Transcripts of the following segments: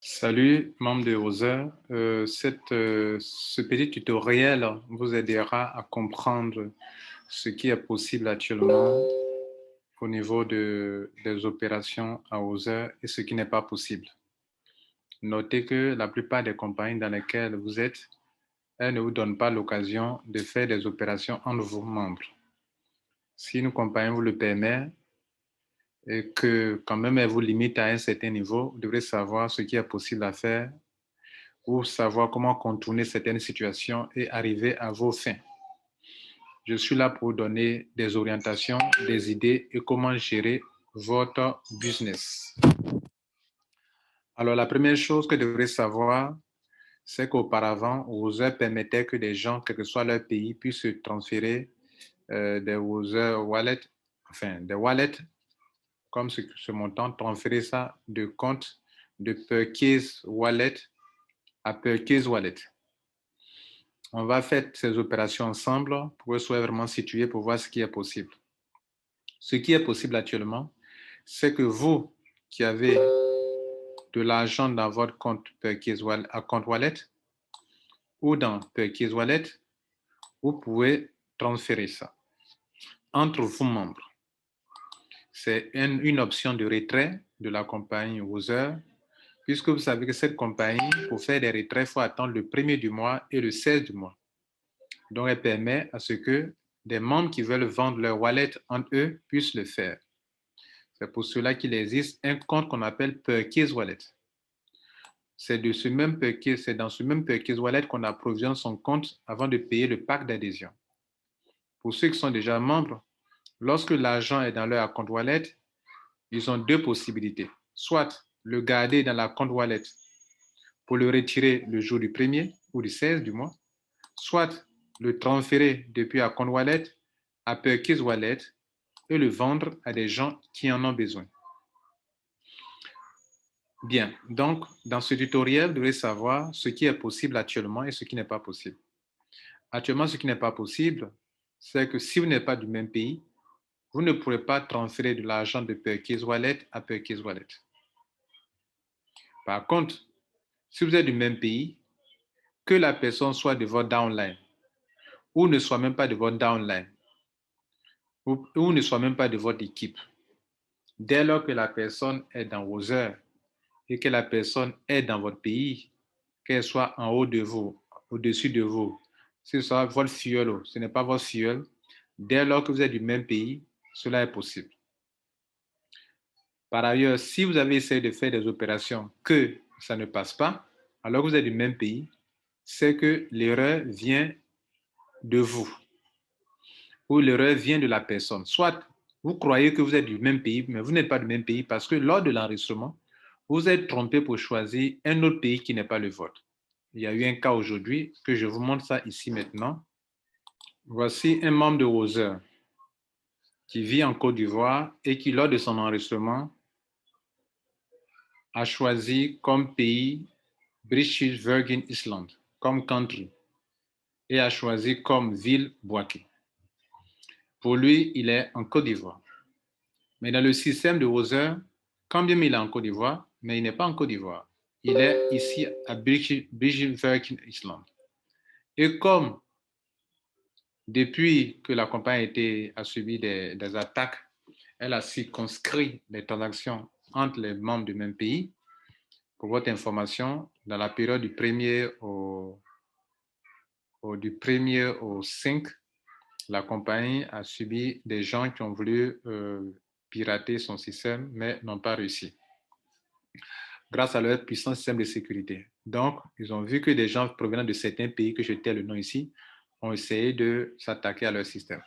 Salut, membre de Other. Ce petit tutoriel vous aidera à comprendre ce qui est possible actuellement au niveau des opérations à Other et ce qui n'est pas possible. Notez que la plupart des compagnies dans lesquelles vous êtes, elles ne vous donnent pas l'occasion de faire des opérations entre vos membres. Si une compagnie vous le permet et que quand même elle vous limite à un certain niveau, vous devrez savoir ce qui est possible à faire pour savoir comment contourner certaines situations et arriver à vos fins. Je suis là pour donner des orientations, des idées et comment gérer votre business. Alors, la première chose que vous devrez savoir, c'est qu'auparavant, Other permettait que des gens, quel que soit leur pays, puissent se transférer des Other wallets, enfin des wallets comme ce montant, transférer ça de compte de Perkins Wallet à Perkins Wallet. On va faire ces opérations ensemble pour que vous soyez vraiment situés pour voir ce qui est possible. Ce qui est possible actuellement, c'est que vous qui avez de l'argent dans votre compte Perkins Wallet ou dans Perkins Wallet, vous pouvez transférer ça entre vos membres. C'est une option de retrait de la compagnie Other, puisque vous savez que cette compagnie, pour faire des retraits, il faut attendre le 1er du mois et le 16 du mois. Donc, elle permet à ce que des membres qui veulent vendre leur wallet entre eux puissent le faire. C'est pour cela qu'il existe un compte qu'on appelle Perkins Wallet. C'est dans ce même Perkins Wallet qu'on approvisionne son compte avant de payer le pack d'adhésion. Pour ceux qui sont déjà membres, lorsque l'argent est dans leur compte wallet, ils ont deux possibilités. Soit le garder dans la compte wallet pour le retirer le jour du 1er ou du 16 du mois, soit le transférer depuis un compte wallet à Perkins Wallet et le vendre à des gens qui en ont besoin. Bien, donc dans ce tutoriel, vous devez savoir ce qui est possible actuellement et ce qui n'est pas possible. Actuellement, ce qui n'est pas possible, c'est que si vous n'êtes pas du même pays, vous ne pourrez pas transférer de l'argent de Perkins Wallet à Perkins Wallet. Par contre, si vous êtes du même pays, que la personne soit de votre downline ou ne soit même pas de votre downline ou ne soit même pas de votre équipe, dès lors que la personne est dans vos heures et que la personne est dans votre pays, qu'elle soit en haut de vous, au-dessus de vous, ce soit votre filleul, ce n'est pas votre filleul, dès lors que vous êtes du même pays, cela est possible. Par ailleurs, si vous avez essayé de faire des opérations que ça ne passe pas, alors que vous êtes du même pays, c'est que l'erreur vient de vous ou l'erreur vient de la personne. Soit vous croyez que vous êtes du même pays, mais vous n'êtes pas du même pays parce que lors de l'enregistrement, vous êtes trompé pour choisir un autre pays qui n'est pas le vôtre. Il y a eu un cas aujourd'hui que je vous montre ça ici maintenant. Voici un membre de Other qui vit en Côte d'Ivoire et qui, lors de son enregistrement, a choisi comme pays British Virgin Island, comme country, et a choisi comme ville Bouaké. Pour lui, il est en Côte d'Ivoire. Mais dans le système de Other, quand bien il est en Côte d'Ivoire, mais il n'est pas en Côte d'Ivoire. Il est ici à British Virgin Island. Et comme depuis que la compagnie a subi des attaques, elle a circonscrit les transactions entre les membres du même pays. Pour votre information, dans la période du 1er au 5, la compagnie a subi des gens qui ont voulu pirater son système, mais n'ont pas réussi, grâce à leur puissant système de sécurité. Donc, ils ont vu que des gens provenant de certains pays, que je tais le nom ici, ont essayé de s'attaquer à leur système.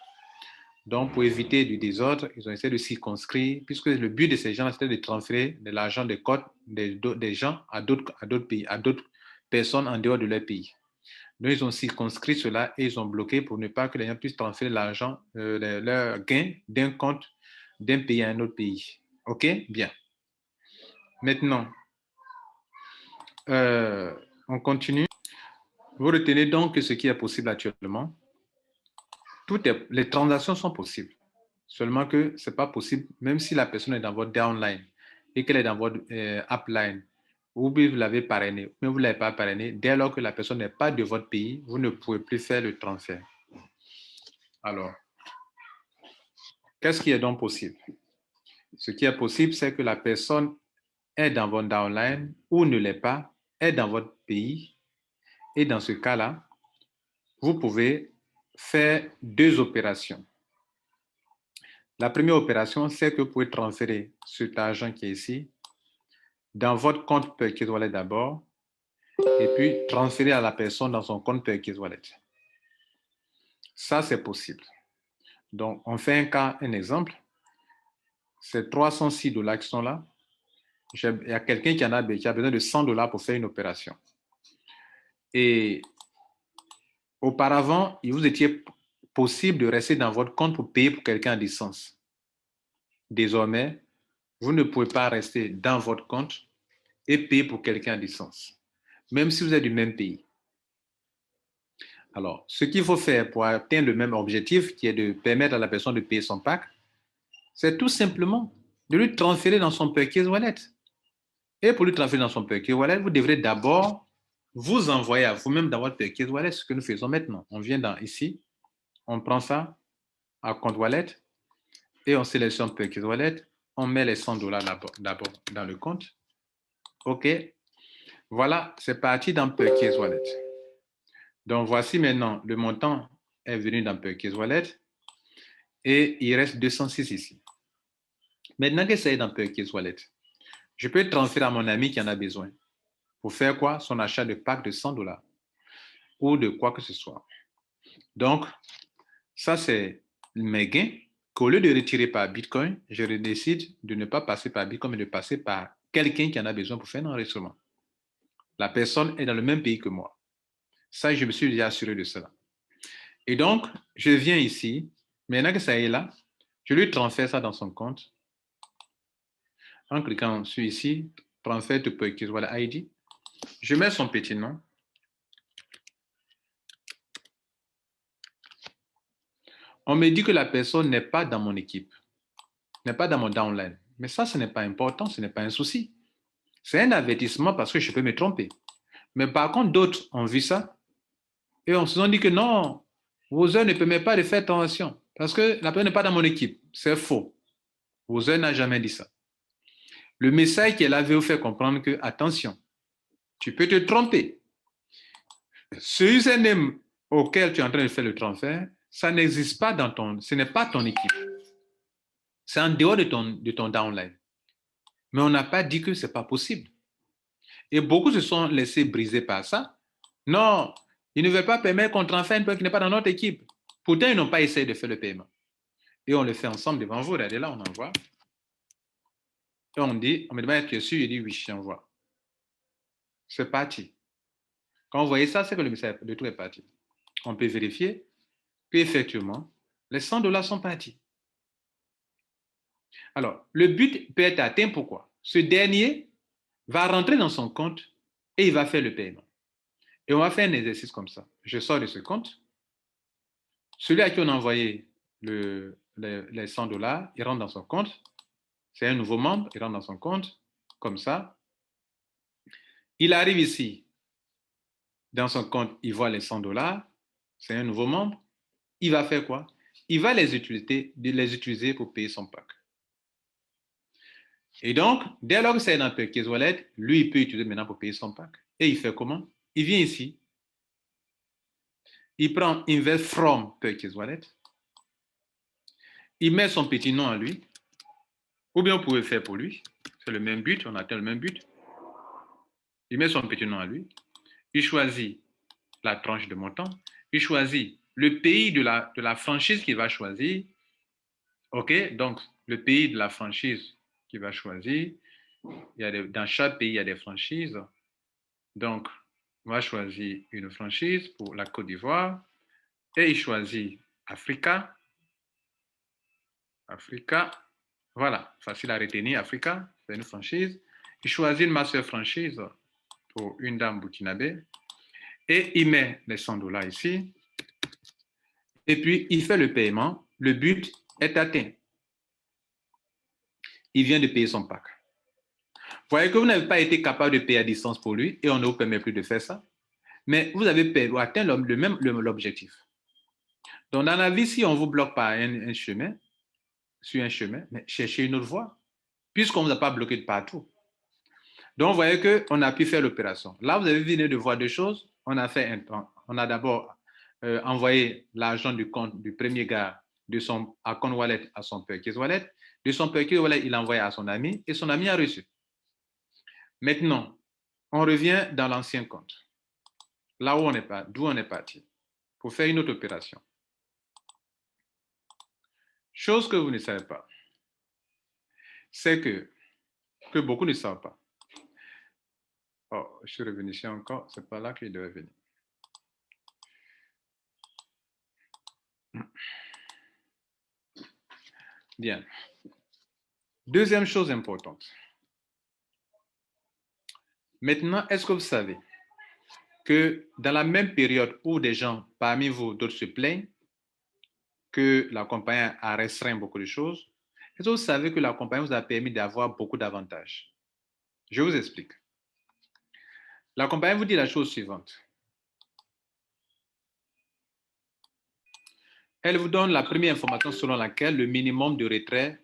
Donc, pour éviter du désordre, ils ont essayé de circonscrire, puisque le but de ces gens, c'était de transférer de l'argent des codes des gens à d'autres pays, à d'autres personnes en dehors de leur pays. Donc, ils ont circonscrit cela et ils ont bloqué pour ne pas que les gens puissent transférer l'argent, leur gain d'un compte d'un pays à un autre pays. OK? Bien. Maintenant, on continue. Vous retenez donc que ce qui est possible actuellement, les transactions sont possibles. Seulement que ce n'est pas possible, même si la personne est dans votre downline et qu'elle est dans votre upline ou bien vous l'avez parrainé, mais vous ne l'avez pas parrainé, dès lors que la personne n'est pas de votre pays, vous ne pouvez plus faire le transfert. Alors, qu'est-ce qui est donc possible? Ce qui est possible, c'est que la personne est dans votre downline ou ne l'est pas, est dans votre pays. Et dans ce cas-là, vous pouvez faire deux opérations. La première opération, c'est que vous pouvez transférer cet argent qui est ici dans votre compte Perkins Wallet d'abord et puis transférer à la personne dans son compte Perkins Wallet. Ça, c'est possible. Donc, on fait un exemple. C'est 306 $ qui sont là. Il y a quelqu'un qui a besoin de 100 $ pour faire une opération. Et auparavant, il vous était possible de rester dans votre compte pour payer pour quelqu'un à distance. Désormais, vous ne pouvez pas rester dans votre compte et payer pour quelqu'un à distance, même si vous êtes du même pays. Alors, ce qu'il faut faire pour atteindre le même objectif, qui est de permettre à la personne de payer son pack, c'est tout simplement de lui transférer dans son Perkins Wallet. Et pour lui transférer dans son Perkins Wallet, vous devrez d'abord vous envoyer à vous-même dans votre Perkins Wallet, ce que nous faisons maintenant. On vient ici, on prend ça à compte Wallet et on sélectionne Perkins Wallet, on met les 100 $ d'abord dans le compte. OK. Voilà, c'est parti dans Perkins Wallet. Donc, voici maintenant le montant est venu dans Perkins Wallet et il reste 206 ici. Maintenant que ça est dans Perkins Wallet, je peux transférer à mon ami qui en a besoin. Pour faire quoi? Son achat de pack de 100 $ ou de quoi que ce soit. Donc, ça, c'est mes gains qu'au lieu de retirer par Bitcoin, je décide de ne pas passer par Bitcoin, mais de passer par quelqu'un qui en a besoin pour faire un enregistrement. La personne est dans le même pays que moi. Ça, je me suis déjà assuré de cela. Et donc, je viens ici. Maintenant que ça est là, je lui transfère ça dans son compte. En cliquant sur ici, transfert to Perkins Wallet ID. Je mets son petit nom. On me dit que la personne n'est pas dans mon équipe, n'est pas dans mon downline. Mais ça, ce n'est pas important, ce n'est pas un souci. C'est un avertissement parce que je peux me tromper. Mais par contre, d'autres ont vu ça et on se sont dit que non, vos heures ne permettent pas de faire transaction parce que la personne n'est pas dans mon équipe. C'est faux. Vos heures n'a jamais dit ça. Le message qui est là veut vous faire comprendre que, attention, tu peux te tromper. Ce username auquel tu es en train de faire le transfert, ça n'existe pas ce n'est pas ton équipe. C'est en dehors de ton downline. Mais on n'a pas dit que ce n'est pas possible. Et beaucoup se sont laissés briser par ça. Non, ils ne veulent pas permettre qu'on transfère une personne qui n'est pas dans notre équipe. Pourtant, ils n'ont pas essayé de faire le paiement. Et on le fait ensemble devant vous. Regardez là, on envoie. Et on me demande, tu es sûr? Je dis oui, j'envoie. C'est parti. Quand vous voyez ça, c'est que le message de tout est parti. On peut vérifier qu'effectivement, les 100 $ sont partis. Alors, le but peut être atteint. Pourquoi? Ce dernier va rentrer dans son compte et il va faire le paiement. Et on va faire un exercice comme ça. Je sors de ce compte. Celui à qui on a envoyé les 100 $, il rentre dans son compte. C'est un nouveau membre, il rentre dans son compte, comme ça. Il arrive ici, dans son compte, il voit les 100 $, c'est un nouveau membre. Il va faire quoi? Il va les utiliser pour payer son pack. Et donc, dès lors que c'est dans Perkins Wallet, lui, il peut utiliser maintenant pour payer son pack. Et il fait comment? Il vient ici, il prend Invest from Perkins Wallet, il met son petit nom à lui, ou bien vous pouvez faire pour lui. C'est le même but, on atteint le même but. Il met son petit nom à lui, il choisit la tranche de montant, il choisit le pays de la franchise qu'il va choisir. OK, donc le pays de la franchise qu'il va choisir, dans chaque pays, il y a des franchises. Donc, on va choisir une franchise pour la Côte d'Ivoire et il choisit Africa. Africa, voilà, facile à retenir, Africa, c'est une franchise. Il choisit une master franchise pour une dame burkinabé et il met les 100 $ ici. Et puis, il fait le paiement. Le but est atteint. Il vient de payer son pack. Voyez que vous n'avez pas été capable de payer à distance pour lui et on ne vous permet plus de faire ça. Mais vous avez atteint l'objectif. Donc, dans la vie, si on vous bloque par un chemin, sur un chemin, mais cherchez une autre voie, puisqu'on ne vous a pas bloqué de partout. Donc, vous voyez qu'on a pu faire l'opération. Là, vous avez venu de voir deux choses. On a d'abord envoyé l'argent du compte du premier gars de son account wallet à son Perkins wallet. De son Perkins wallet, il a envoyé à son ami et son ami a reçu. Maintenant, on revient dans l'ancien compte, là où d'où on est parti, pour faire une autre opération. Chose que vous ne savez pas, c'est que beaucoup ne savent pas. Oh, je suis revenu ici encore, c'est pas là qu'il devait venir. Bien. Deuxième chose importante. Maintenant, est-ce que vous savez que dans la même période où des gens parmi vous, d'autres se plaignent que la compagnie a restreint beaucoup de choses, est-ce que vous savez que la compagnie vous a permis d'avoir beaucoup d'avantages? Je vous explique. La compagnie vous dit la chose suivante. Elle vous donne la première information selon laquelle le minimum de retrait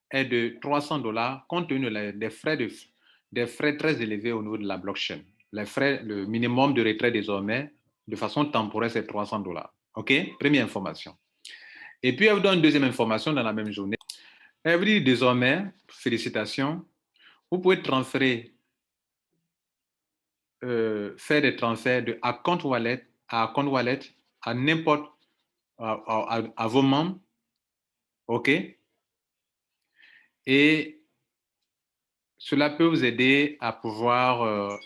est de $300 compte tenu des frais très élevés au niveau de la blockchain. Le minimum de retrait désormais, de façon temporaire, c'est $300. OK? Première information. Et puis, elle vous donne une deuxième information dans la même journée. Elle vous dit désormais, félicitations, vous pouvez transférer, faire des transferts de account wallet à n'importe, à vos membres. OK? Et cela peut vous aider à pouvoir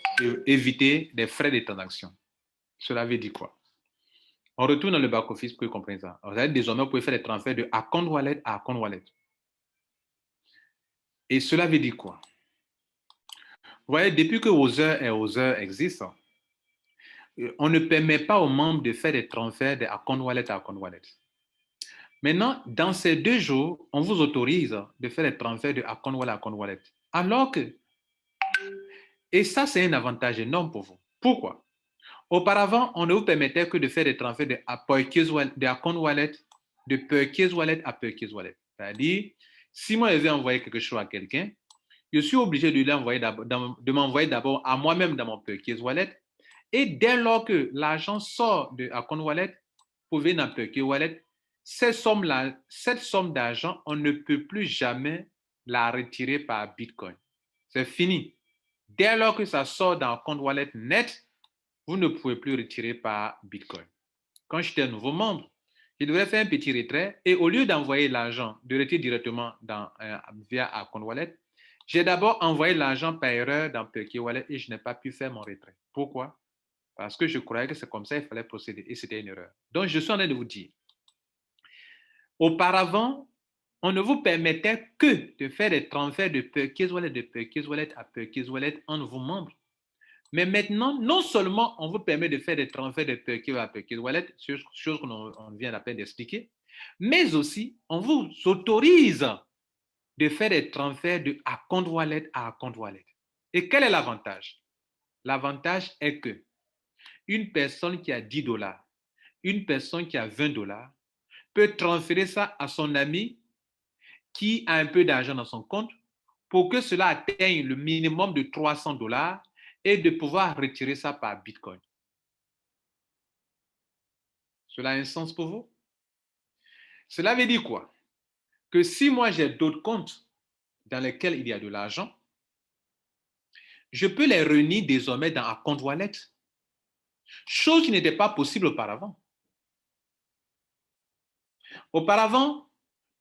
éviter des frais de transaction. Cela veut dire quoi? On retourne dans le back-office pour comprendre ça. Désormais, vous pouvez faire des transferts de account wallet à account wallet. Et cela veut dire quoi? Vous voyez, depuis que Other et Other existent, on ne permet pas aux membres de faire des transferts de account wallet à account wallet. Maintenant, dans ces 2 jours, on vous autorise de faire des transferts de account wallet à account wallet. Alors que, et ça, c'est un avantage énorme pour vous. Pourquoi? Auparavant, on ne vous permettait que de faire des transferts de account wallet, de Perkins wallet à Perkins wallet. C'est-à-dire, si moi je vais envoyer quelque chose à quelqu'un, je suis obligé de m'envoyer d'abord à moi-même dans mon Perkins wallet. Et dès lors que l'argent sort de account wallet pour venir dans Perkins wallet, cette somme d'argent, on ne peut plus jamais la retirer par Bitcoin. C'est fini. Dès lors que ça sort dans compte wallet net, vous ne pouvez plus retirer par Bitcoin. Quand j'étais un nouveau membre, je devrais faire un petit retrait et au lieu d'envoyer l'argent, de retirer directement via account wallet, j'ai d'abord envoyé l'argent par erreur dans Perkins wallet et je n'ai pas pu faire mon retrait. Pourquoi? Parce que je croyais que c'est comme ça qu'il fallait procéder et c'était une erreur. Donc, je suis en train de vous dire, auparavant, on ne vous permettait que de faire des transferts de Perkins wallet à Perkins wallet entre vos membres. Mais maintenant, non seulement on vous permet de faire des transferts de Perkins à Perkins wallet, chose qu'on vient à peine d'expliquer, mais aussi on vous autorise de faire des transferts de account wallet à account wallet. Et quel est l'avantage? L'avantage est que une personne qui a $10, une personne qui a $20 peut transférer ça à son ami qui a un peu d'argent dans son compte pour que cela atteigne le minimum de $300 et de pouvoir retirer ça par Bitcoin. Cela a un sens pour vous? Cela veut dire quoi? Que si moi j'ai d'autres comptes dans lesquels il y a de l'argent, je peux les réunir désormais dans un compte wallet, chose qui n'était pas possible auparavant. Auparavant,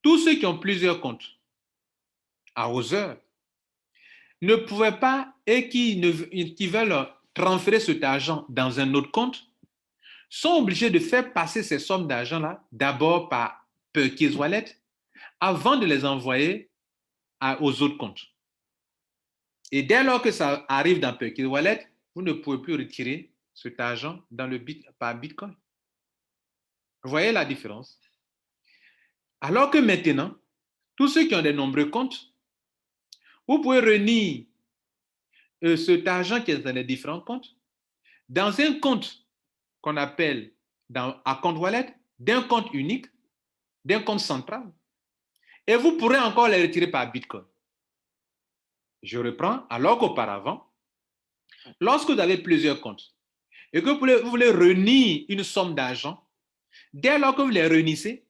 tous ceux qui ont plusieurs comptes à Other ne pouvaient pas et qui veulent transférer cet argent dans un autre compte sont obligés de faire passer ces sommes d'argent-là d'abord par Perkins wallet avant de les envoyer aux autres comptes. Et dès lors que ça arrive dans Perkins wallet, vous ne pouvez plus retirer cet argent par Bitcoin. Vous voyez la différence? Alors que maintenant, tous ceux qui ont de nombreux comptes, vous pouvez réunir cet argent qui est dans les différents comptes dans un compte qu'on appelle à compte wallet, d'un compte unique, d'un compte central, et vous pourrez encore les retirer par Bitcoin. Je reprends, alors qu'auparavant, lorsque vous avez plusieurs comptes et que vous voulez réunir une somme d'argent, dès lors que vous les réunissez,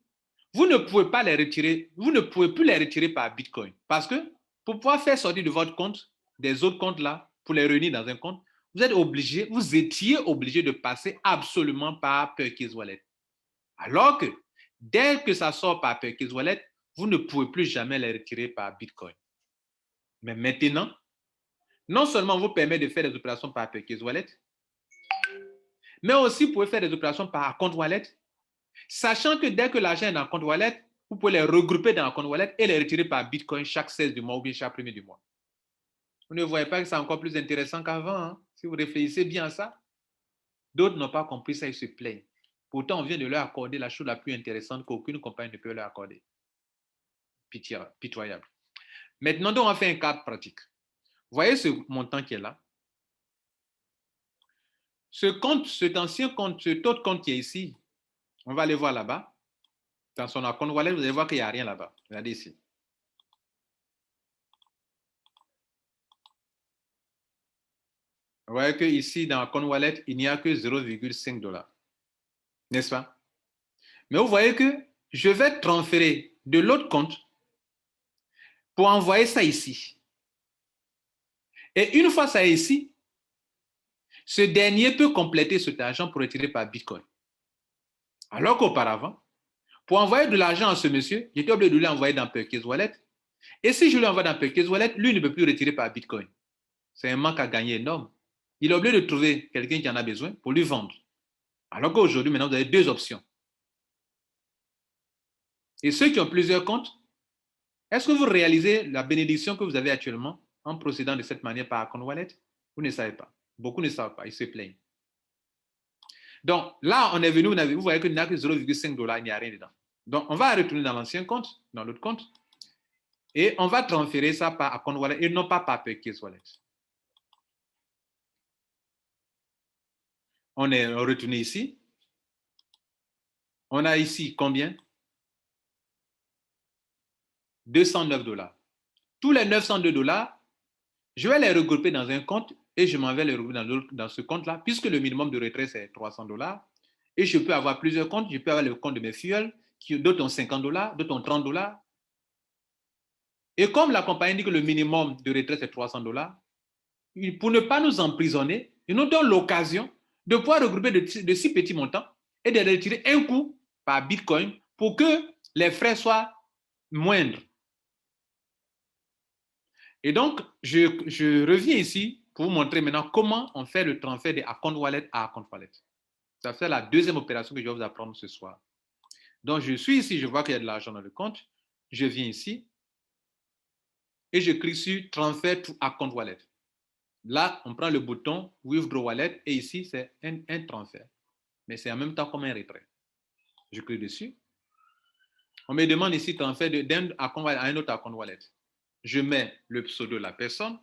vous ne pouvez pas les retirer, vous ne pouvez plus les retirer par Bitcoin. Parce que pour pouvoir faire sortir de votre compte, des autres comptes là, pour les réunir dans un compte, vous étiez obligé de passer absolument par Perkins Wallet. Alors que dès que ça sort par Perkins Wallet, vous ne pouvez plus jamais les retirer par Bitcoin. Mais maintenant, non seulement vous permet de faire des opérations par Perkins Wallet, mais aussi vous pouvez faire des opérations par compte wallet, sachant que dès que l'argent est dans le compte wallet, vous pouvez les regrouper dans le compte wallet et les retirer par Bitcoin chaque 16 du mois ou bien chaque premier du mois. Vous ne voyez pas que c'est encore plus intéressant qu'avant, hein? Si vous réfléchissez bien à ça. D'autres n'ont pas compris ça, ils se plaignent. Pourtant, on vient de leur accorder la chose la plus intéressante qu'aucune compagnie ne peut leur accorder. Pitoyable. Maintenant, donc, on va faire un cadre pratique. Vous voyez ce montant qui est là? Ce compte, cet ancien compte, cet autre compte qui est ici, on va aller voir là-bas. Dans son compte wallet, vous allez voir qu'il n'y a rien là-bas. Regardez ici. Vous voyez qu'ici, dans le compte wallet, il n'y a que 0,5 $. N'est-ce pas? Mais vous voyez que je vais transférer de l'autre compte pour envoyer ça ici. Et une fois ça est ici, ce dernier peut compléter cet argent pour retirer par Bitcoin. Alors qu'auparavant, pour envoyer de l'argent à ce monsieur, j'étais obligé de lui envoyer dans Perkins Wallet. Et si je lui envoie dans Perkins Wallet, lui ne peut plus retirer par Bitcoin. C'est un manque à gagner énorme. Il est obligé de trouver quelqu'un qui en a besoin pour lui vendre. Alors qu'aujourd'hui, maintenant, vous avez deux options. Et ceux qui ont plusieurs comptes, est-ce que vous réalisez la bénédiction que vous avez actuellement en procédant de cette manière par compte wallet? Vous ne savez pas. Beaucoup ne savent pas. Ils se plaignent. Donc là, on est venu, vous voyez qu'il n'y a que 0,5 $, il n'y a rien dedans. Donc on va retourner dans l'ancien compte, dans l'autre compte, et on va transférer ça par compte wallet et non pas par Perkins Wallet. On est retourné ici. On a ici combien? 209 $. Tous les 902 $, je vais les regrouper dans un compte et je m'en vais les regrouper dans ce compte-là, puisque le minimum de retrait, c'est 300 $. Et je peux avoir plusieurs comptes. Je peux avoir le compte de mes filleuls, d'autres ont 50 $, d'autres ont 30 $. Et comme la compagnie dit que le minimum de retrait, c'est 300 $, pour ne pas nous emprisonner, ils nous donnent l'occasion de pouvoir regrouper de 6 petits montants et de les retirer un coup par Bitcoin pour que les frais soient moindres. Et donc, je reviens ici pour vous montrer maintenant comment on fait le transfert de compte wallet à compte wallet. Ça fait la deuxième opération que je vais vous apprendre ce soir. Donc, je suis ici, je vois qu'il y a de l'argent dans le compte. Je viens ici et je clique sur transfert to account wallet. Là, on prend le bouton withdraw wallet et ici, c'est un transfert. Mais c'est en même temps comme un retrait. Je clique dessus. On me demande ici transfert d'un account wallet à un autre account wallet. Je mets le pseudo de la personne.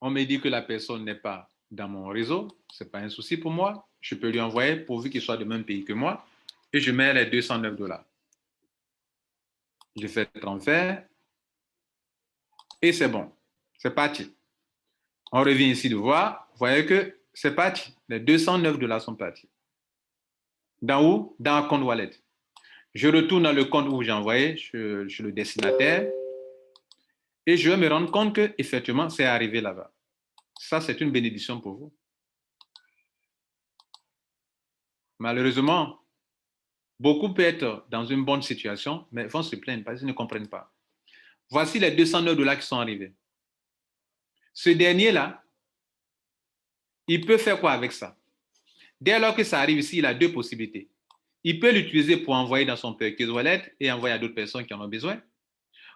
On me dit que la personne n'est pas dans mon réseau. Ce n'est pas un souci pour moi. Je peux lui envoyer pourvu qu'il soit du même pays que moi. Et je mets les 209 $. Je fais le transfert. Et c'est bon. C'est parti. On revient ici de voir. Vous voyez que c'est parti. Les 209 $ sont partis. Dans où? Dans un compte wallet. Je retourne dans le compte où j'ai envoyé, je suis le destinataire. Et je vais me rendre compte que effectivement, c'est arrivé là-bas. Ça, c'est une bénédiction pour vous. Malheureusement, beaucoup peuvent être dans une bonne situation, mais vont se plaindre parce qu'ils ne comprennent pas. Voici les 209 $ qui sont arrivés. Ce dernier-là, il peut faire quoi avec ça? Dès lors que ça arrive ici, il a deux possibilités. Il peut l'utiliser pour envoyer dans son Perkins Wallet et envoyer à d'autres personnes qui en ont besoin.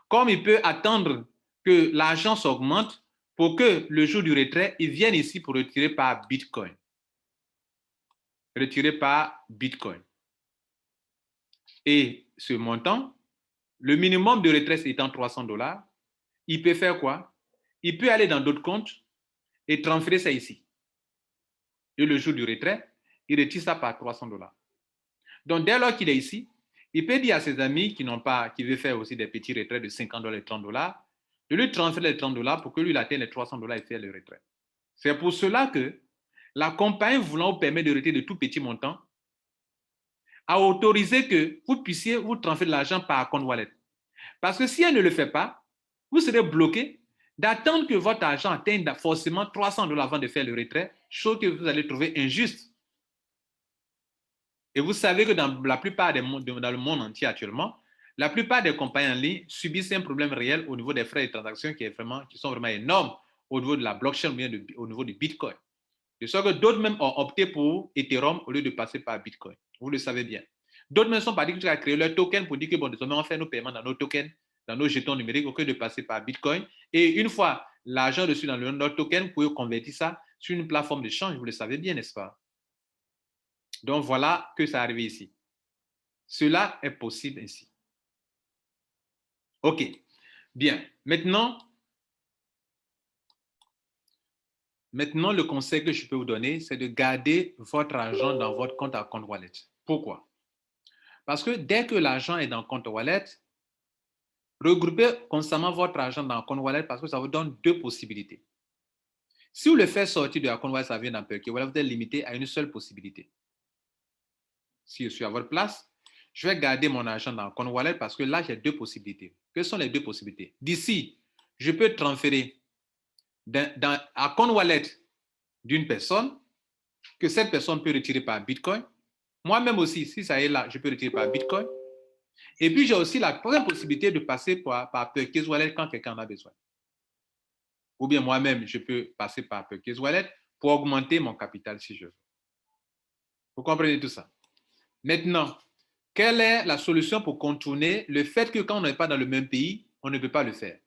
Comme il peut attendre que l'argent s'augmente pour que le jour du retrait, il vienne ici pour retirer par Bitcoin. Retirer par Bitcoin. Et ce montant, le minimum de retrait étant $300, il peut faire quoi? Il peut aller dans d'autres comptes et transférer ça ici. Et le jour du retrait, il retire ça par $300. Donc, dès lors qu'il est ici, il peut dire à ses amis qui veulent faire aussi des petits retraits de $50 et $30, de lui transférer les $30 pour que lui, il atteigne les $300 et faire le retrait. C'est pour cela que la compagnie voulant vous permettre de retirer de tout petits montants a autorisé que vous puissiez vous transférer de l'argent par compte wallet. Parce que si elle ne le fait pas, vous serez bloqué d'attendre que votre argent atteigne forcément $300 avant de faire le retrait, chose que vous allez trouver injuste. Et vous savez que dans la plupart dans le monde entier actuellement, la plupart des compagnies en ligne subissent un problème réel au niveau des frais de transaction qui sont vraiment énormes au niveau de la blockchain ou bien au niveau du Bitcoin. De sorte que d'autres même ont opté pour Ethereum au lieu de passer par Bitcoin. Vous le savez bien. D'autres même sont partis à créer leur token pour dire que bon, désormais on fait nos paiements dans nos tokens, dans nos jetons numériques au lieu de passer par Bitcoin. Et une fois l'argent reçu dans notre token, vous pouvez convertir ça sur une plateforme de change, vous le savez bien, n'est-ce pas? Donc voilà que ça arrive ici. Cela est possible ainsi. OK. Bien. Maintenant, le conseil que je peux vous donner, c'est de garder votre argent dans votre compte à compte wallet. Pourquoi? Parce que dès que l'argent est dans le compte wallet, regroupez constamment votre argent dans le compte wallet parce que ça vous donne deux possibilités. Si vous le faites sortir de la compte wallet, ça vient d'un Perky Wallet, vous êtes limité à une seule possibilité. Si je suis à votre place, je vais garder mon argent dans le compte wallet parce que là, j'ai deux possibilités. Quelles sont les deux possibilités? D'ici, je peux transférer à compte wallet d'une personne que cette personne peut retirer par Bitcoin. Moi-même aussi, si ça est là, je peux retirer par Bitcoin. Et puis, j'ai aussi la troisième possibilité de passer par Perky's Wallet quand quelqu'un en a besoin. Ou bien moi-même, je peux passer par Perky's Wallet pour augmenter mon capital si je veux. Vous comprenez tout ça? Maintenant, quelle est la solution pour contourner le fait que quand on n'est pas dans le même pays, on ne peut pas le faire?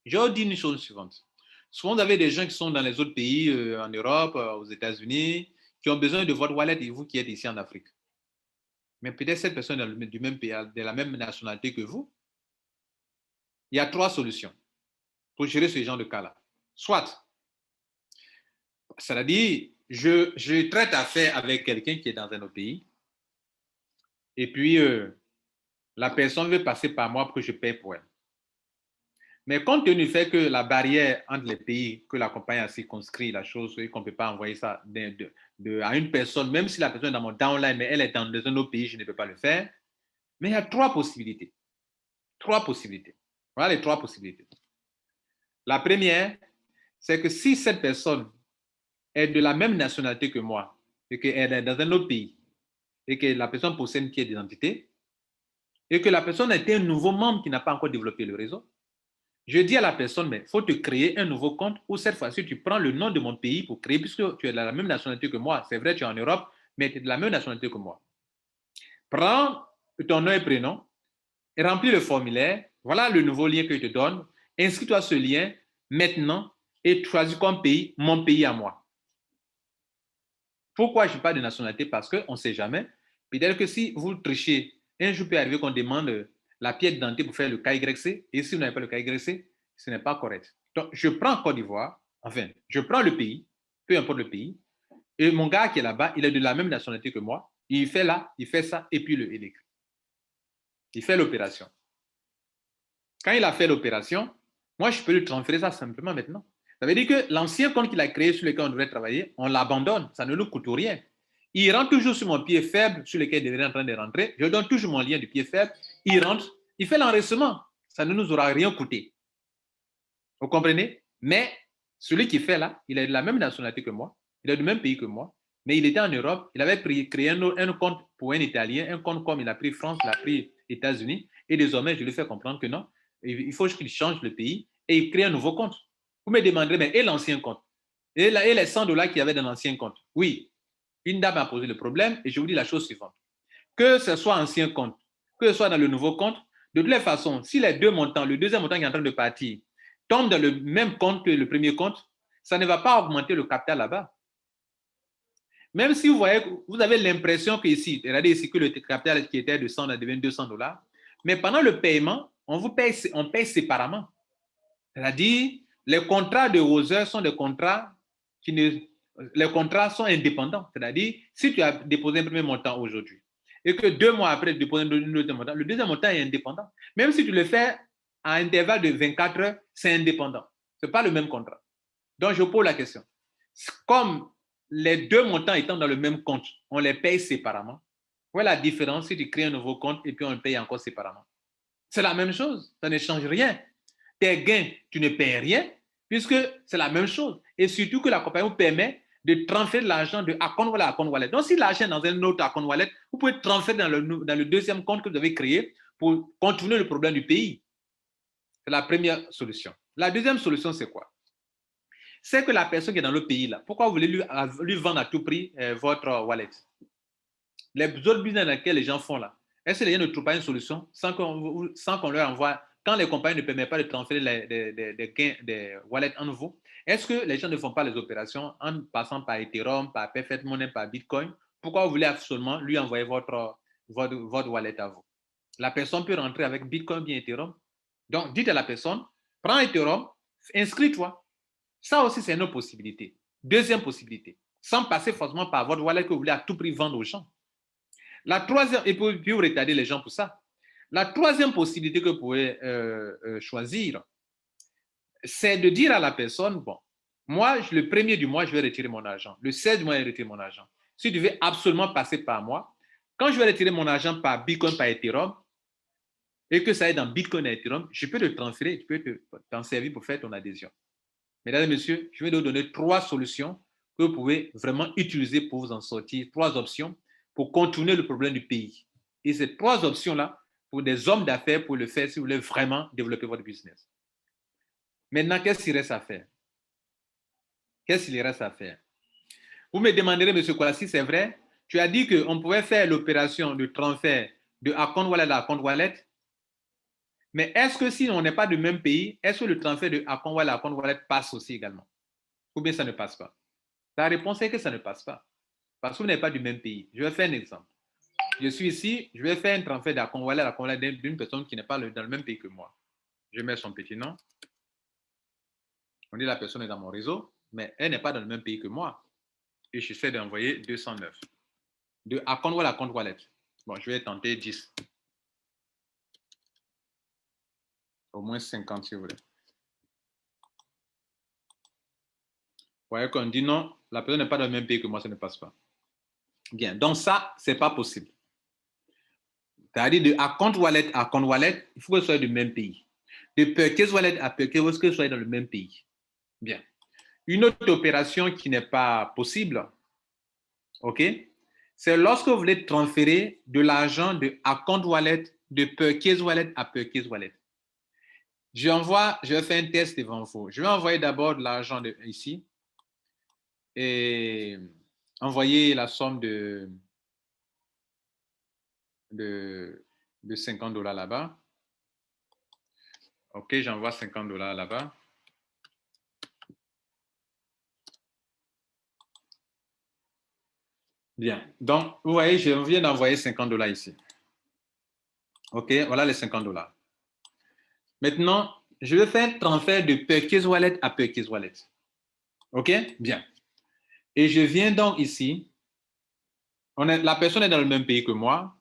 Je vous dis une chose suivante. Souvent, vous avez des gens qui sont dans les autres pays, en Europe, aux États-Unis, qui ont besoin de votre wallet et vous qui êtes ici en Afrique. Mais peut-être cette personne est du même pays, de la même nationalité que vous. Il y a trois solutions pour gérer ce genre de cas-là. Soit, c'est-à-dire, je traite affaire avec quelqu'un qui est dans un autre pays, et puis la personne veut passer par moi pour que je paye pour elle. Mais compte tenu du fait que la barrière entre les pays, que la compagnie a circonscrit la chose et qu'on ne peut pas envoyer ça à une personne, même si la personne est dans mon downline, mais elle est dans un autre pays, je ne peux pas le faire. Mais il y a trois possibilités. Trois possibilités. Voilà les trois possibilités. La première, c'est que si cette personne est de la même nationalité que moi et qu'elle est dans un autre pays et que la personne possède une pièce d'identité et que la personne est un nouveau membre qui n'a pas encore développé le réseau, je dis à la personne, mais il faut te créer un nouveau compte où cette fois-ci, tu prends le nom de mon pays pour créer, puisque tu es de la même nationalité que moi. C'est vrai, tu es en Europe, mais tu es de la même nationalité que moi. Prends ton nom et prénom, et remplis le formulaire. Voilà le nouveau lien que je te donne. Inscris-toi à ce lien maintenant et choisis comme pays mon pays à moi. Pourquoi je parle de nationalité? Parce qu'on ne sait jamais. Peut-être que si vous trichez, un jour peut arriver qu'on demande la pièce d'identité pour faire le KYC, et si vous n'avez pas le KYC, ce n'est pas correct. Donc, je prends Côte d'Ivoire, enfin, je prends le pays, peu importe le pays, et mon gars qui est là-bas, il est de la même nationalité que moi, il fait là, il fait ça, et puis il écrit. Il fait l'opération. Quand il a fait l'opération, moi, je peux lui transférer ça simplement maintenant. Ça veut dire que l'ancien compte qu'il a créé sur lequel on devrait travailler, on l'abandonne, ça ne nous coûte rien. Il rentre toujours sur mon pied faible sur lequel il devrait en train de rentrer. Je donne toujours mon lien du pied faible. Il rentre, il fait l'enregistrement. Ça ne nous aura rien coûté. Vous comprenez? Mais celui qui fait là, il est de la même nationalité que moi. Il est du même pays que moi. Mais il était en Europe. Il avait créé un compte pour un Italien, un compte comme il a pris France, il a pris États-Unis. Et désormais, je lui fais comprendre que non. Il faut qu'il change le pays et il crée un nouveau compte. Vous me demanderez, mais et l'ancien compte? Et les $100 qu'il y avait dans l'ancien compte? Oui. Une dame a posé le problème et je vous dis la chose suivante. Que ce soit ancien compte, que ce soit dans le nouveau compte, de toutes les façons, si les deux montants, le deuxième montant qui est en train de partir, tombe dans le même compte que le premier compte, ça ne va pas augmenter le capital là-bas. Même si vous voyez, vous avez l'impression que ici, regardez ici que le capital qui était de $100 devient $200, Mais pendant le paiement, on paye séparément. C'est-à-dire, les contrats de Roseur sont des contrats les contrats sont indépendants. C'est-à-dire, si tu as déposé un premier montant aujourd'hui et que 2 mois après, tu déposes un deuxième montant, le deuxième montant est indépendant. Même si tu le fais à intervalle de 24 heures, c'est indépendant. Ce n'est pas le même contrat. Donc, je pose la question. Comme les deux montants étant dans le même compte, on les paye séparément. Voilà la différence si tu crées un nouveau compte et puis on le paye encore séparément. C'est la même chose. Ça ne change rien. Tes gains, tu ne payes rien puisque c'est la même chose. Et surtout que la compagnie vous permet de transférer l'argent de account wallet à account wallet. Donc, si l'argent est dans un autre account wallet, vous pouvez transférer dans le deuxième compte que vous avez créé pour contourner le problème du pays. C'est la première solution. La deuxième solution, c'est quoi? C'est que la personne qui est dans le pays, là, pourquoi vous voulez lui vendre à tout prix votre wallet? Les autres business dans lesquels les gens font là, est-ce que les gens ne trouvent pas une solution sans qu'on leur envoie, quand les compagnies ne permettent pas de transférer des wallets en nouveau, est-ce que les gens ne font pas les opérations en passant par Ethereum, par Perfect Money, par Bitcoin? Pourquoi vous voulez absolument lui envoyer votre wallet à vous? La personne peut rentrer avec Bitcoin bien Ethereum. Donc, dites à la personne, prends Ethereum, inscris-toi. Ça aussi, c'est une autre possibilité. Deuxième possibilité, sans passer forcément par votre wallet que vous voulez à tout prix vendre aux gens. La troisième, et puis vous retardez les gens pour ça. La troisième possibilité que vous pouvez choisir, c'est de dire à la personne, bon, moi, le 1er du mois, je vais retirer mon argent. Le 16 du mois, je vais retirer mon argent. Si tu veux absolument passer par moi, quand je vais retirer mon argent par Bitcoin, par Ethereum, et que ça est dans Bitcoin et Ethereum, je peux te transférer, tu peux t'en servir pour faire ton adhésion. Mesdames et messieurs, je vais vous donner 3 solutions que vous pouvez vraiment utiliser pour vous en sortir, 3 options pour contourner le problème du pays. Et ces 3 options-là, pour des hommes d'affaires, pour le faire si vous voulez vraiment développer votre business. Maintenant, qu'est-ce qu'il reste à faire? Qu'est-ce qu'il reste à faire? Vous me demanderez, M. Koulassi, c'est vrai, tu as dit qu'on pouvait faire l'opération de transfert de account wallet à account wallet, mais est-ce que si on n'est pas du même pays, est-ce que le transfert de account wallet à account wallet passe aussi également? Ou bien ça ne passe pas? La réponse est que ça ne passe pas. Parce que vous n'êtes pas du même pays. Je vais faire un exemple. Je suis ici, je vais faire un transfert d'account wallet à account wallet d'une personne qui n'est pas dans le même pays que moi. Je mets son petit nom. On dit la personne est dans mon réseau, mais elle n'est pas dans le même pays que moi. Et j'essaie d'envoyer 209. De account wallet à account wallet. Bon, je vais tenter 10. Au moins 50 si vous voulez. Vous voyez qu'on dit non, la personne n'est pas dans le même pays que moi, ça ne passe pas. Bien, donc ça, ce n'est pas possible. C'est-à-dire de account wallet à account wallet, il faut que ce soit du même pays. De purchase wallet à purchase, il faut que ce soit dans le même pays. Bien. Une autre opération qui n'est pas possible, ok, c'est lorsque vous voulez transférer de l'argent de account wallet, de purchase wallet à purchase wallet. Je vais faire un test devant vous. Je vais envoyer d'abord de l'argent ici et envoyer la somme de $50 là-bas. Ok, j'envoie $50 là-bas. Bien. Donc, vous voyez, je viens d'envoyer $50 ici. Ok, voilà les $50. Maintenant, je vais faire un transfert de purchase wallet à purchase wallet. Ok, bien. Et je viens donc ici. La personne est dans le même pays que moi.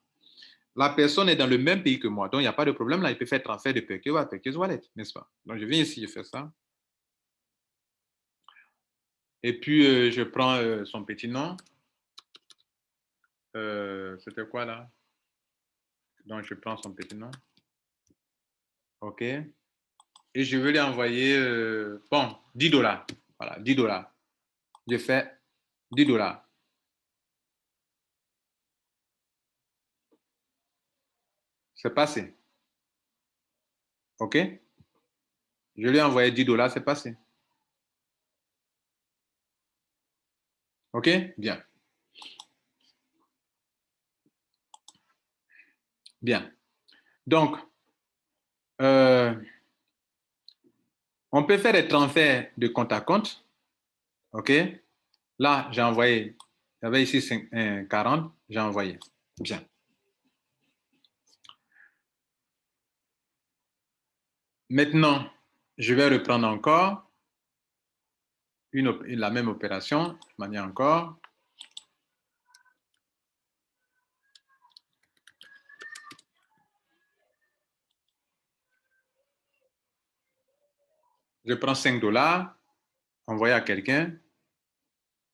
La personne est dans le même pays que moi. Donc, il n'y a pas de problème là. Il peut faire transfert de purchase à purchase wallet, n'est-ce pas? Donc, je viens ici, je fais ça. Et puis, je prends son petit nom. C'était quoi là? Donc, je prends son petit nom. OK. Et je vais lui envoyer, bon, $10. Voilà, $10. Je fais $10. C'est passé. OK? Je lui ai envoyé $10, c'est passé. OK? Bien. Bien. Donc, on peut faire des transferts de compte à compte. OK? Là, j'ai envoyé. J'avais ici 40, j'ai envoyé. Bien. Maintenant, je vais reprendre encore la même opération, de manière encore. Je prends 5 $, envoyé à quelqu'un.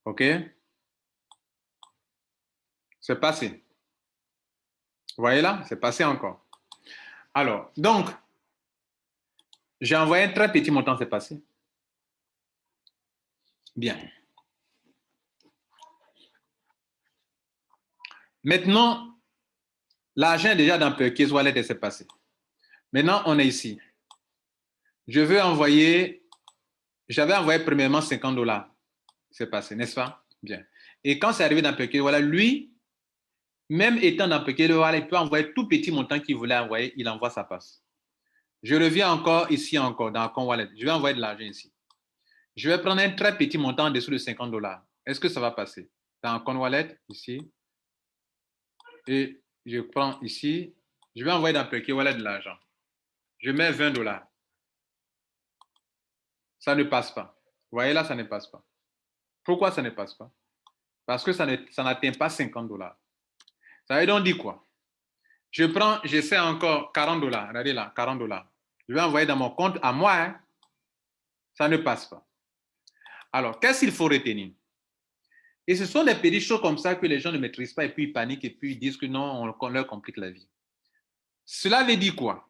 OK? C'est passé. Vous voyez là? C'est passé encore. Alors, donc, j'ai envoyé un très petit montant, c'est passé. Bien. Maintenant, l'argent est déjà dans Perkins Wallet et c'est passé. Maintenant, on est ici. Je veux envoyer, j'avais envoyé premièrement 50 $. C'est passé, n'est-ce pas? Bien. Et quand c'est arrivé dans Perkins Wallet, lui, même étant dans Perkins Wallet, il peut envoyer tout petit montant qu'il voulait envoyer, il envoie sa passe. Je reviens encore ici, encore dans Account Wallet. Je vais envoyer de l'argent ici. Je vais prendre un très petit montant en dessous de 50 $. Est-ce que ça va passer? Dans Account Wallet, ici. Et je prends ici. Je vais envoyer dans Perkins Wallet de l'argent. Je mets 20 $. Ça ne passe pas. Vous voyez là, ça ne passe pas. Pourquoi ça ne passe pas? Parce que ça n'atteint pas 50 $. Ça veut donc dire quoi? J'essaie encore 40 $. Regardez là, 40 $. Je vais envoyer dans mon compte à moi. Hein. Ça ne passe pas. Alors, qu'est-ce qu'il faut retenir? Et ce sont des petites choses comme ça que les gens ne maîtrisent pas et puis ils paniquent et puis ils disent que non, on leur complique la vie. Cela veut dire quoi?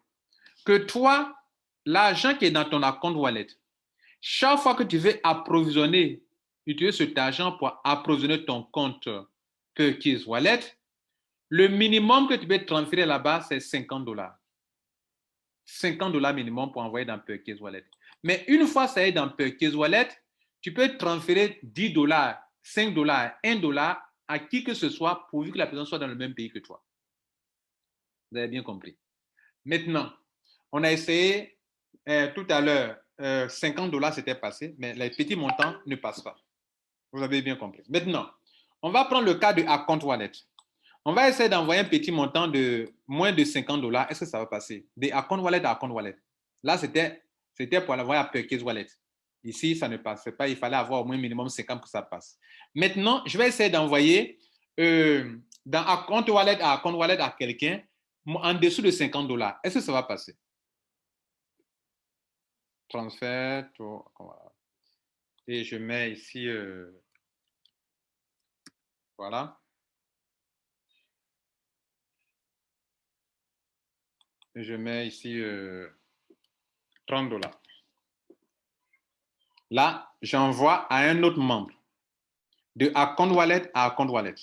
Que toi, l'argent qui est dans ton compte wallet, chaque fois que tu veux approvisionner, utiliser cet argent pour approvisionner ton compte Perkins Wallet, le minimum que tu peux transférer là-bas, c'est 50 $. 50 $ minimum pour envoyer dans Perkins Wallet. Mais une fois ça est dans Perkins Wallet, tu peux transférer 10 $, 5 $, 1 $ à qui que ce soit pourvu que la personne soit dans le même pays que toi. Vous avez bien compris. Maintenant, on a essayé tout à l'heure, 50 $ c'était passé, mais les petits montants ne passent pas. Vous avez bien compris. Maintenant, on va prendre le cas de Account Wallet. On va essayer d'envoyer un petit montant de moins de 50 $. Est-ce que ça va passer? De Account Wallet à Account Wallet. Là, c'était pour l'envoyer à Perkins Wallet. Ici, ça ne passait pas. Il fallait avoir au moins minimum 50 pour que ça passe. Maintenant, je vais essayer d'envoyer dans Account Wallet à quelqu'un en dessous de 50 $. Est-ce que ça va passer? Transfert. Et je mets ici, voilà. Et je mets ici 30 $. Là, j'envoie à un autre membre de Account Wallet à Account Wallet.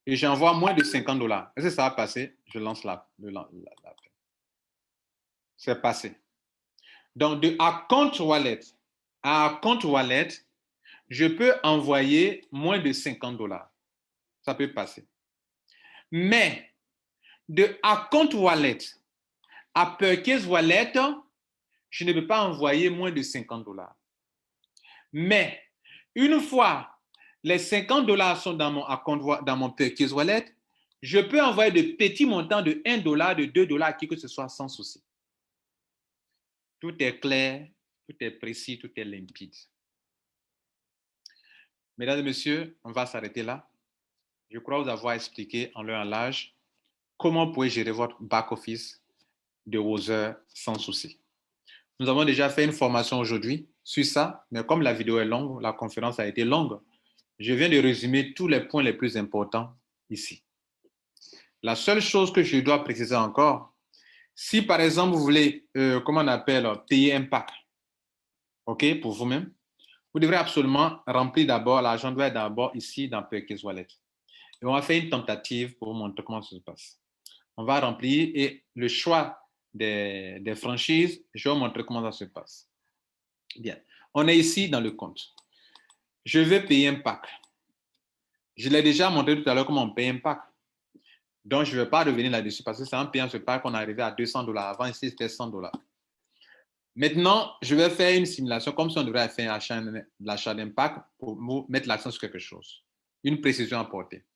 Et j'envoie moins de 50 $. Est-ce que ça va passer? Je lance la. C'est passé. Donc, de Account Wallet à Account Wallet, je peux envoyer moins de 50 $. Ça peut passer. Mais de Account Wallet à Perkins Wallet, je ne peux pas envoyer moins de 50 $. Mais une fois les 50 $ sont dans mon compte, dans mon Perkins Wallet, je peux envoyer de petits montants de 1 $, de 2 $, à qui que ce soit sans souci. Tout est clair, tout est précis, tout est limpide. Mesdames et messieurs, on va s'arrêter là. Je crois vous avoir expliqué en leur en large comment vous pouvez gérer votre back-office de vos heures sans souci. Nous avons déjà fait une formation aujourd'hui sur ça, mais comme la vidéo est longue, la conférence a été longue, je viens de résumer tous les points les plus importants ici. La seule chose que je dois préciser encore, si par exemple vous voulez, comment on appelle, payer un pack, OK, pour vous-même, vous devrez absolument remplir d'abord, l'argent doit être d'abord ici dans Perkins Wallet. Et on va faire une tentative pour vous montrer comment ça se passe. On va remplir et le choix des franchises, je vais vous montrer comment ça se passe. Bien, on est ici dans le compte. Je vais payer un pack. Je l'ai déjà montré tout à l'heure comment on paye un pack. Donc, je ne vais pas revenir là-dessus parce que c'est en payant ce pack qu'on est arrivé à 200 $. Avant, ici, c'était 100 $. Maintenant, je vais faire une simulation comme si on devrait faire l'achat d'un pack pour mettre l'accent sur quelque chose. Une précision à apporter.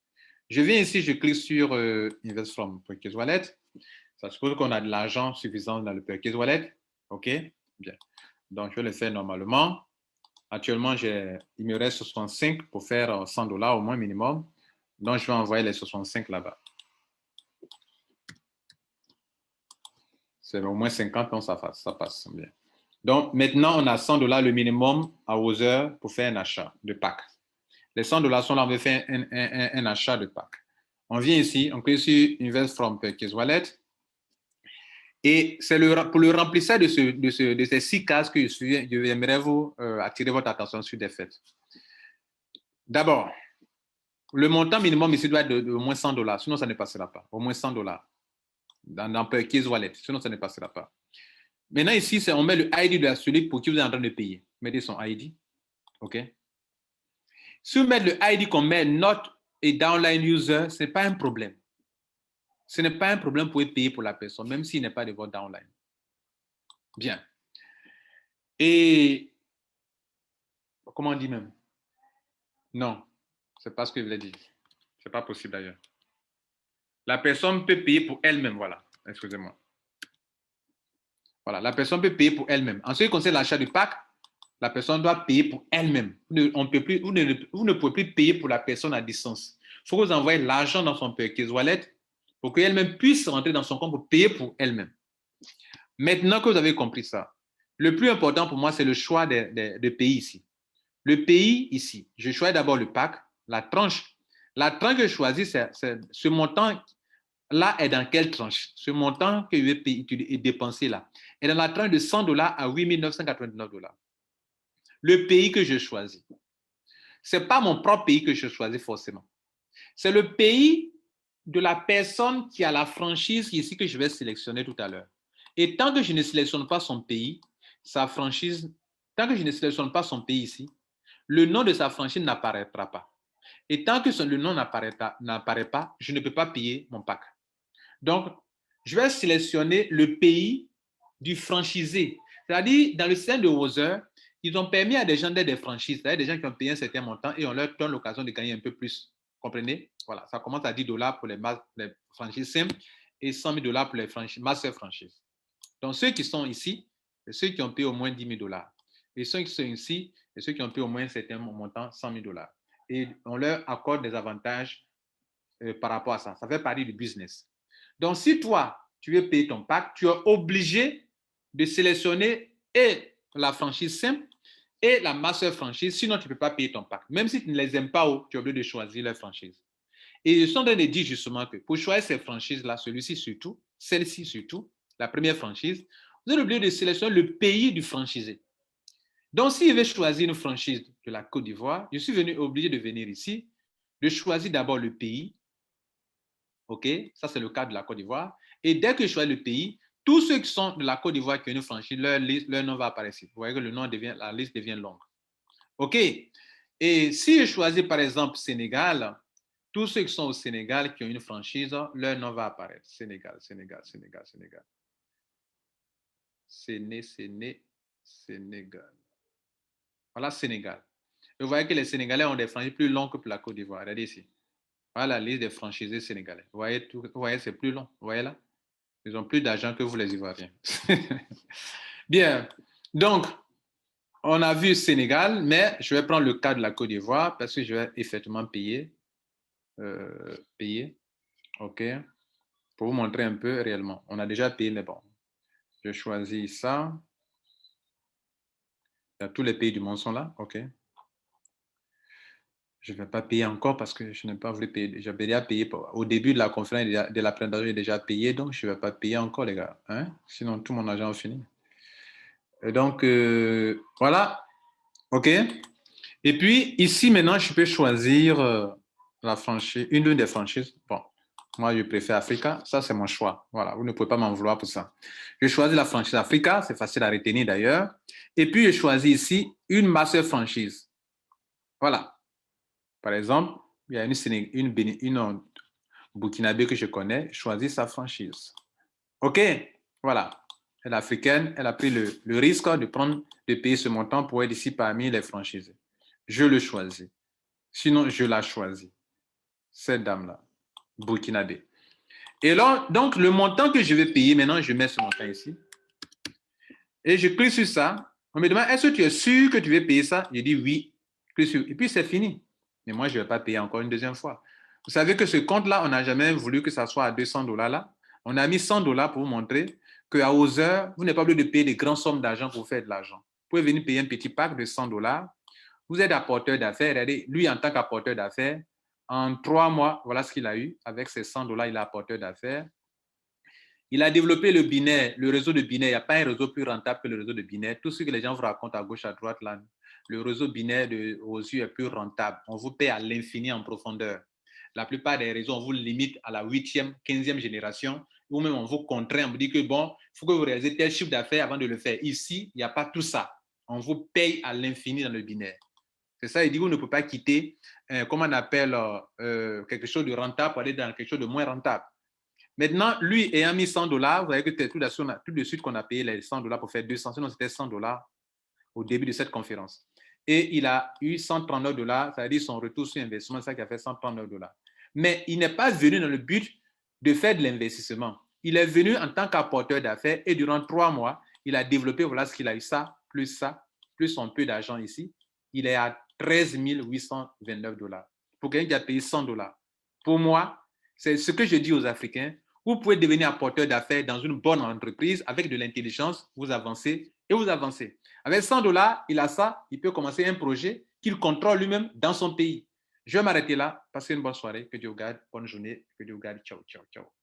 Je viens ici, je clique sur Invest from Perkins Wallet. Ça suppose qu'on a de l'argent suffisant dans le Perkins Wallet. OK? Bien. Donc, je vais le faire normalement. Actuellement, il me reste 65 pour faire $100 au moins minimum. Donc, je vais envoyer les 65 là-bas. C'est au moins 50, donc ça passe bien. Donc, maintenant, on a $100 le minimum à Other pour faire un achat de pack. Les $100 sont là, on veut faire un achat de pack. On vient ici, on clique sur Invest from Purchase Wallet. Et c'est pour le remplissage de ces 6 cases que j'aimerais vous attirer votre attention sur des faits. D'abord, le montant minimum ici doit être de au moins $100, sinon ça ne passera pas. Au moins $100 dans Purchase Wallet, sinon ça ne passera pas. Maintenant, ici, on met le ID de celui pour qui vous êtes en train de payer. Mettez son ID. OK? Si vous mettez le ID qu'on met Not et Downline User, ce n'est pas un problème. Ce n'est pas un problème pour payer pour la personne, même s'il n'est pas de votre downline. Bien. Et comment on dit même? Non, c'est pas ce que je voulais dire. C'est pas possible d'ailleurs. La personne peut payer pour elle-même, voilà. Excusez-moi. Voilà, la personne peut payer pour elle-même. En ce qui concerne l'achat du pack, la personne doit payer pour elle-même. Vous ne pouvez plus payer pour la personne à distance. Il faut que vous envoyez l'argent dans son Purchase Wallet pour qu'elle-même puisse rentrer dans son compte pour payer pour elle-même. Maintenant que vous avez compris ça, le plus important pour moi, c'est le choix de pays ici. Le pays ici, je choisis d'abord le pack, la tranche. La tranche que je choisis, c'est ce montant-là est dans quelle tranche? Ce montant que je vais dépenser là est dans la tranche de $100 à $8 999. Le pays que je choisis. Ce n'est pas mon propre pays que je choisis forcément. C'est le pays de la personne qui a la franchise ici que je vais sélectionner tout à l'heure. Et tant que je ne sélectionne pas son pays, sa franchise, tant que je ne sélectionne pas son pays ici, le nom de sa franchise n'apparaîtra pas. Et tant que le nom n'apparaît pas, je ne peux pas payer mon pack. Donc, je vais sélectionner le pays du franchisé. C'est-à-dire, dans le système de Other, ils ont permis à des gens d'être des franchises, c'est-à-dire des gens qui ont payé un certain montant et on leur donne l'occasion de gagner un peu plus. Comprenez? Voilà, ça commence à $10 pour les franchises simples et $100 000 pour les master franchises. Donc, ceux qui sont ici, c'est ceux qui ont payé au moins $10 000. Et ceux qui sont ici, c'est ceux qui ont payé au moins un certain montant, $100 000. Et on leur accorde des avantages par rapport à ça. Ça fait partie du business. Donc, si toi, tu veux payer ton pack, tu es obligé de sélectionner et la franchise simple et la master franchise, sinon tu ne peux pas payer ton pack. Même si tu ne les aimes pas, tu es obligé de choisir leur franchise. Et ils sont en train de dire justement que pour choisir ces franchises-là, celui-ci surtout, celle-ci surtout, la première franchise, vous êtes obligé de sélectionner le pays du franchisé. Donc, s'il veut choisir une franchise de la Côte d'Ivoire, je suis obligé de venir ici, de choisir d'abord le pays. OK? Ça, c'est le cas de la Côte d'Ivoire. Et dès que je choisis le pays, tous ceux qui sont de la Côte d'Ivoire qui ont une franchise, leur nom va apparaître. Vous voyez que la liste devient longue. OK? Et si je choisis, par exemple, Sénégal, tous ceux qui sont au Sénégal qui ont une franchise, leur nom va apparaître. Sénégal. Sénégal. Voilà, Sénégal. Vous voyez que les Sénégalais ont des franchises plus longues que pour la Côte d'Ivoire. Regardez ici. Voilà la liste des franchisés sénégalais. Vous voyez, c'est plus long. Vous voyez là? Ils ont plus d'argent que vous, les Ivoiriens. Bien. Donc, on a vu Sénégal, mais je vais prendre le cas de la Côte d'Ivoire parce que je vais effectivement payer. OK. Pour vous montrer un peu réellement. On a déjà payé, mais bon. Je choisis ça. Tous les pays du monde sont là. OK. Je ne vais pas payer encore parce que je n'ai pas voulu payer. J'ai déjà payé. Au début de la conférence de la présentation, j'ai déjà payé, donc je ne vais pas payer encore, les gars. Hein? Sinon, tout mon argent est fini. Et donc, voilà. OK. Et puis, ici, maintenant, je peux choisir la franchise, une des franchises. Bon, moi, je préfère Africa. Ça, c'est mon choix. Voilà, vous ne pouvez pas m'en vouloir pour ça. Je choisis la franchise Africa. C'est facile à retenir, d'ailleurs. Et puis, je choisis ici une master franchise. Voilà. Par exemple, il y a une Burkinabé que je connais, choisis sa franchise. OK, voilà. Elle est africaine, elle a pris le risque de payer ce montant pour être ici parmi les franchisés. Je le choisis. Sinon, je la choisis. Cette dame-là, Burkinabé. Et là, donc, le montant que je vais payer, maintenant, je mets ce montant ici. Et je clique sur ça. On me demande, est-ce que tu es sûr que tu veux payer ça? Je dis oui. Et puis, c'est fini. Mais moi, je ne vais pas payer encore une deuxième fois. Vous savez que ce compte-là, on n'a jamais voulu que ça soit à 200 $ là. On a mis 100 $ pour vous montrer qu'à Other, vous n'êtes pas obligé de payer des grandes sommes d'argent pour faire de l'argent. Vous pouvez venir payer un petit pack de 100 $. Vous êtes apporteur d'affaires. Regardez, lui, en tant qu'apporteur d'affaires, en 3 mois, voilà ce qu'il a eu. Avec ses 100 $, il est apporteur d'affaires. Il a développé le binaire, le réseau de binaire. Il n'y a pas un réseau plus rentable que le réseau de binaire. Tout ce que les gens vous racontent à gauche, à droite, là, le réseau binaire aux yeux est plus rentable. On vous paie à l'infini en profondeur. La plupart des réseaux, on vous limite à la 8e, 15e génération, ou même on vous contraint, on vous dit que bon, il faut que vous réalisez tel chiffre d'affaires avant de le faire. Ici, il n'y a pas tout ça. On vous paye à l'infini dans le binaire. C'est ça, il dit que vous ne pouvez pas quitter, comment on appelle, quelque chose de rentable pour aller dans quelque chose de moins rentable. Maintenant, lui ayant mis 100 $, vous voyez que c'est tout de suite qu'on a payé les 100 $ pour faire 200, sinon c'était 100 $ au début de cette conférence. Et il a eu 139 $, c'est-à-dire son retour sur investissement, c'est ça qui a fait 139 $. Mais il n'est pas venu dans le but de faire de l'investissement. Il est venu en tant qu'apporteur d'affaires et durant 3 mois, il a développé, voilà ce qu'il a eu, ça, plus son peu d'argent ici. Il est à 13 829 $. Pour quelqu'un qui a payé 100 $. Pour moi, c'est ce que je dis aux Africains. Vous pouvez devenir apporteur d'affaires dans une bonne entreprise avec de l'intelligence, vous avancez et vous avancez. Avec 100 $, il a ça, il peut commencer un projet qu'il contrôle lui-même dans son pays. Je vais m'arrêter là. Passez une bonne soirée. Que Dieu vous garde. Bonne journée. Que Dieu vous garde. Ciao, ciao, ciao.